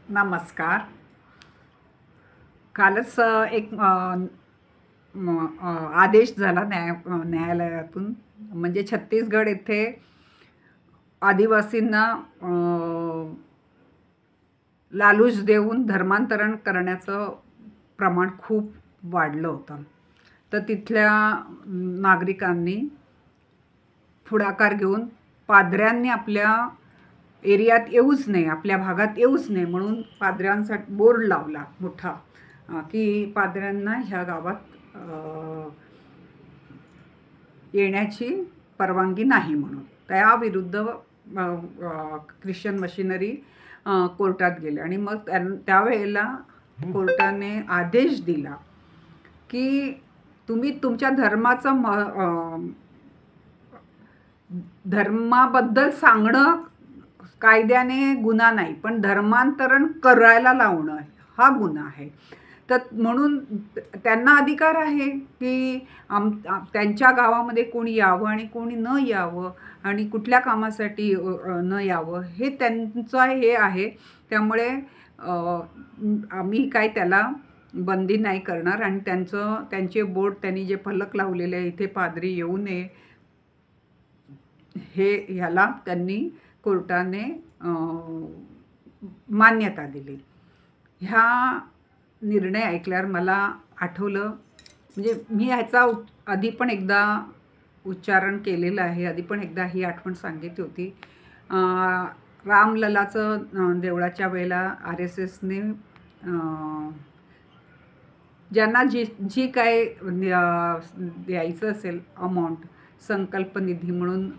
नमस्कार. कालच एक आदेश झाला न्यायालयातून. म्हणजे छत्तीसगड येथे आदिवासींना लालूच देऊन धर्मांतरण करण्याचं प्रमाण खूप वाढलं होतं. तर तिथल्या नागरिकांनी पुढाकार घेऊन पाद्र्यांनी आपल्या एरियात येऊच नये, आपल्या भागात येऊच नये म्हणून पाद्र्यांसाठी बोर्ड लावला मोठा, की पाद्र्यांना ह्या गावात येण्याची परवानगी नाही म्हणून. त्याविरुद्ध ख्रिश्चन मशिनरी कोर्टात गेले आणि मग त्यावेळेला कोर्टाने आदेश दिला की तुम्ही तुमच्या धर्माबद्दल सांगणं कायद्याने गुन्हा नाही, पण धर्मांतरण करायला लावणं हा गुन्हा आहे. तर म्हणून त्यांना अधिकार आहे की त्यांच्या गावामध्ये कोणी यावं आणि कोणी न यावं आणि कुठल्या कामासाठी न यावं हे त्यांचं हे आहे. त्यामुळे आम्ही काय त्याला बंदी नाही करणार आणि त्यांचे बोर्ड त्यांनी जे फलक लावलेले आहे, इथे पादरी येऊ नये, हे ह्याला त्यांनी कोर्टाने मान्यता दिली. ह्या निर्णय ऐकल्यावर मला आठवलं, म्हणजे मी ह्याचा आधी पण एकदा उच्चारण केलेलं आहे, आधी पण एकदा ही आठवण सांगितली होती. रामललाचं देवळाच्या वेळेला RSSने ज्यांना जी काय द्यायचं असेल अमाऊंट, संकल्प निधी म्हणून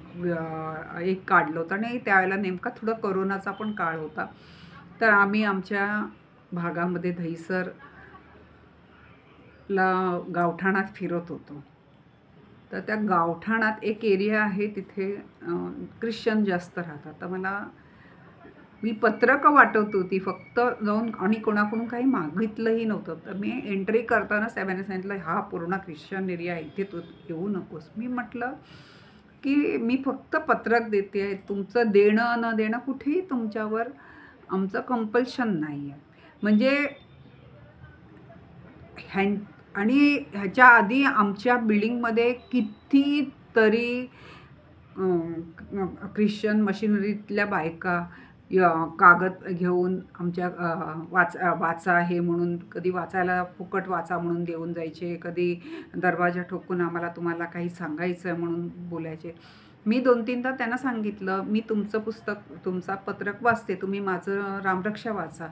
एक काढलं होतं आणि त्यावेळेला नेमका थोडा कोरोनाचा पण काळ होता. तर आम्ही आमच्या भागामध्ये दहिसरला गावठाणात फिरत होतो. तर त्या गावठाणात एक एरिया आहे, तिथे ख्रिश्चन जास्त राहतात. तर मी पत्रकं वाटत होती फक्त जाऊन, आणि कोणाकडून काही मागितलंही नव्हतं. तर मी एंट्री करतानाच त्याने सांगितलं, हा पूर्ण ख्रिश्चन एरिया, इथे तू येऊ नकोस. मी म्हटलं की मी फक्त पत्रक देते आहे, तुमचं देणं न देणं कुठेही तुमच्यावर आमचं कंपल्शन नाही आहे. म्हणजे आणि ह्याच्या आधी आमच्या बिल्डिंगमध्ये कितीतरी ख्रिश्चन मशिनरीतल्या बायका कागद घेऊन आमच्या वाचा हे म्हणून, कधी वाचायला फुकट वाचा म्हणून देऊन जायचे, कधी दरवाजा ठोकून आम्हाला तुम्हाला काही सांगायचं आहे म्हणून बोलायचे. मी 2-3दा त्यांना सांगितलं, मी तुमचा पत्रक वाचते, तुम्ही माझं रामरक्षा वाचा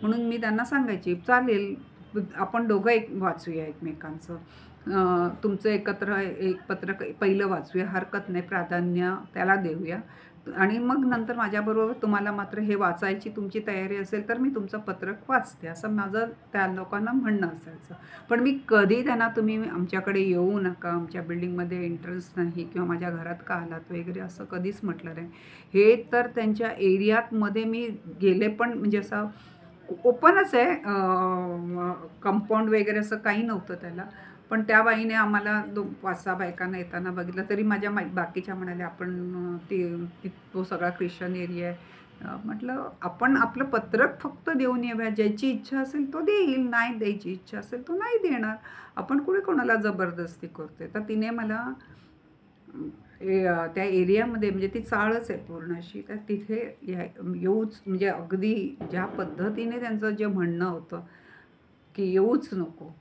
म्हणून मी त्यांना सांगायची. चालेल, आपण दोघं वाचूया एकमेकांचं, तुमचं एकत्र एक पत्रक पहिलं वाचूया, हरकत नाही, प्राधान्य त्याला देऊया, आणि मग नंतर माझ्याबरोबर तुम्हाला मात्र हे वाचायची तुमची तयारी असेल तर मी तुमचं पत्रक वाचते, असं माझं त्या लोकांना म्हणणं असायचं. पण मी कधी त्यांना तुम्ही आमच्याकडे येऊ नका, आमच्या बिल्डिंगमध्ये एंट्रन्स नाही किंवा माझ्या घरात का आलात वगैरे असं कधीच म्हटलं नाही. हे तर त्यांच्या एरियातमध्ये मी गेले पण, म्हणजे असं ओपनच आहे, कंपाऊंड वगैरे असं काही नव्हतं त्याला. पण त्या बाईने आम्हाला 5-6 बायकांना येताना बघितलं, तरी माझ्या बाकीच्या म्हणाल्या, आपण तो सगळा ख्रिश्चन एरिया आहे. म्हटलं, आपण आपलं पत्रक फक्त देऊन येऊया, ज्याची इच्छा असेल तो देईल, नाही द्यायची इच्छा असेल तो नाही देणार, आपण कुठे कोणाला जबरदस्ती करते. तर तिने मला त्या एरियामध्ये, म्हणजे ती चाळच आहे पूर्ण अशी, तर तिथे येऊच, म्हणजे अगदी ज्या पद्धतीने त्यांचं जे म्हणणं होतं की येऊच नको,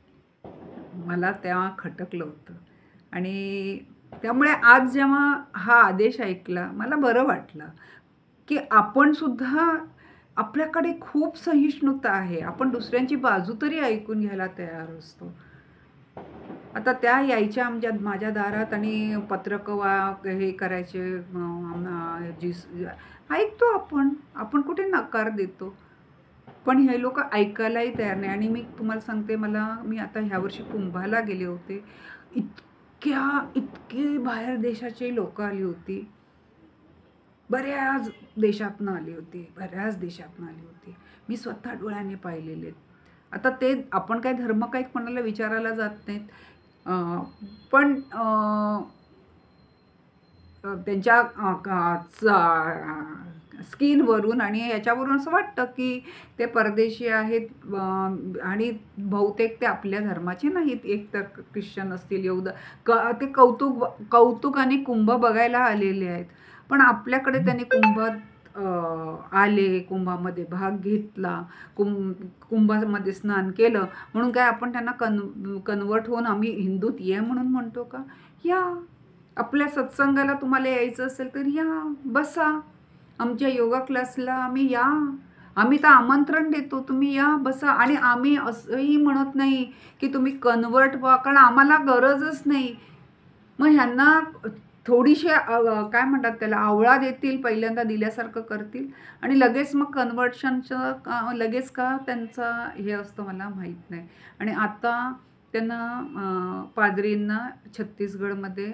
मला तेव्हा खटकलं होतं. आणि त्यामुळे आज जेव्हा हा आदेश ऐकला, मला बरं वाटलं की आपण सुद्धा, आपल्याकडे खूप सहिष्णुता आहे, आपण दुसऱ्यांची बाजू तरी ऐकून घ्यायला तयार असतो. आता त्या यायच्या माझ्या दारात आणि पत्रकं हे करायचे, ऐकतो आपण कुठे नकार देतो. पण हे लोक ऐकायलाही तयार नाही. आणि मी तुम्हाला सांगते, मी आता ह्या वर्षी कुंभाला गेले होते, इतकी बाहेर देशाची लोक आली होती, बऱ्याच देशातनं आली होती, मी स्वतः डोळ्याने पाहिलेले. आता ते आपण काय धर्म काही कोणाला विचारायला जात नाहीत, पण त्यांच्या स्किनवरून आणि याच्यावरून असं वाटतं की ते परदेशी आहेत आणि बहुतेक ते आपल्या धर्माचे नाहीत. एक तर ख्रिश्चन असतील, यहूद ते कौतुक आणि कुंभ बघायला आलेले आहेत. पण आपल्याकडे त्यांनी आले, कुंभामध्ये भाग घेतला, कुंभामध्ये स्नान केलं म्हणून काय आपण त्यांना कन्वर्ट होऊन आम्ही हिंदूत ये म्हणून म्हणतो का? या, आपल्या सत्संगाला तुम्हाला यायचं असेल तर या, बसा. आमच्या योगा क्लासला या. आम्ही तर आमंत्रण देतो, तुम्ही या, बसा. आणि आम्ही असंही म्हणत नाही की तुम्ही कन्वर्ट व्हा, कारण आम्हाला गरजच नाही. मग ह्यांना थोडीशी काय म्हणतात त्याला, आवळा देतील, पहिल्यांदा दिल्यासारखं करतील आणि लगेच मग कन्व्हर्शनचं लगेच का त्यांचा हे असतं मला माहीत नाही. आणि आता त्यांना पादरींना छत्तीसगडमध्ये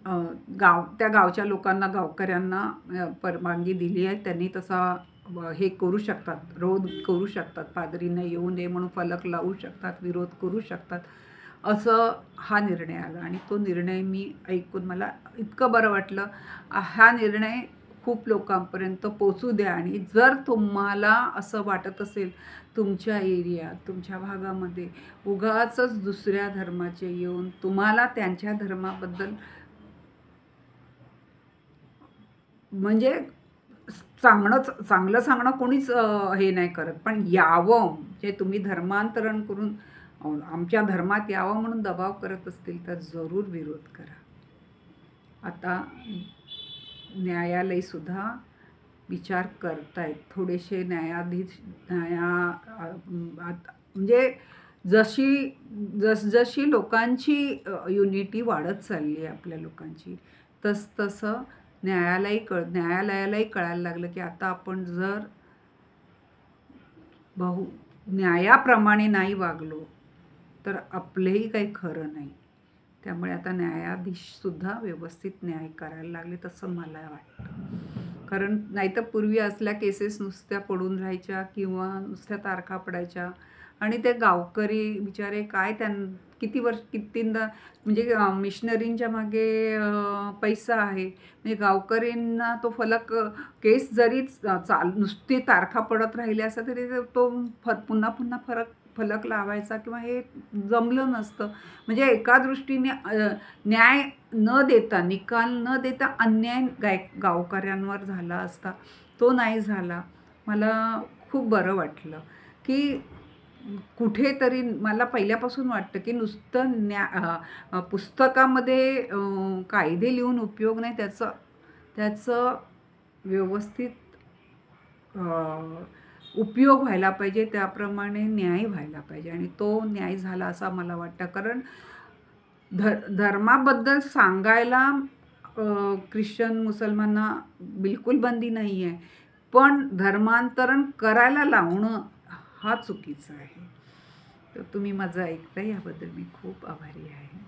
त्या गावच्या लोकांना, गावकऱ्यांना परवानगी दिली आहे. त्यांनी तसा हे करू शकतात, विरोध करू शकतात. पादरींना येऊ नये म्हणून फलक लावू शकतात, विरोध करू शकतात. असं हा निर्णय आला आणि तो निर्णय मी ऐकून मला इतकं बरं वाटलं. हा निर्णय खूप लोकांपर्यंत पोचू द्या. आणि जर तुम्हाला असं वाटत असेल तुमच्या एरियात, तुमच्या भागामध्ये उगाचच दुसऱ्या धर्माचे येऊन तुम्हाला त्यांच्या धर्माबद्दल म्हणजे चांगलं सांगणं कोणीच हे नाही करत, पण यावं, जे तुम्ही धर्मांतरण करून आमच्या धर्मात यावं म्हणून दबाव करत असतील तर जरूर विरोध करा. आता न्यायालयसुद्धा विचार करतायत. थोडेसे न्यायाधीश म्हणजे जशी लोकांची युनिटी वाढत चालली आहे आपल्या लोकांची, तसं न्यायालयालाही कळायला लागलं की आता आपण जर न्यायाप्रमाणे नाही वागलो तर आपलंही काही खरं नाही. त्यामुळे आता न्यायाधीशसुद्धा व्यवस्थित न्याय करायला लागले तसं मला वाटतं. कारण नाहीतर पूर्वी असल्या केसेस नुसत्या पडून राहायच्या किंवा नुसत्या तारखा पडायच्या आणि ते गावकरी बिचारे काय कितींदा म्हणजे मिशनरींच्या मागे पैसा आहे. म्हणजे गावकरींना तो फलक केस जरी नुसती तारखा पडत राहिली असं तरी तो पुन्हा फलक लावायचा किंवा हे जमलं नसतं. म्हणजे एका दृष्टीने न्याय न देता, निकाल न देता अन्याय गावकऱ्यांवर झाला असता. तो नाही झाला. मला खूप बरं वाटलं की कुठेतरी मला पहिल्यापासून वाटतं की नुसतं पुस्तकामध्ये कायदे लिहून उपयोग नाही, त्याचं व्यवस्थित उपयोग व्हायला पाहिजे, त्याप्रमाणे न्याय व्हायला पाहिजे आणि तो न्याय झाला असं मला वाटतं. कारण धर्माबद्दल सांगायला ख्रिश्चन मुसलमानांना बिलकुल बंदी नाही आहे, पण धर्मांतरण करायला लावणं हा चुकीचा आहे. तर तुम्ही माझं ऐकताय याबद्दल मी खूप आभारी आहे.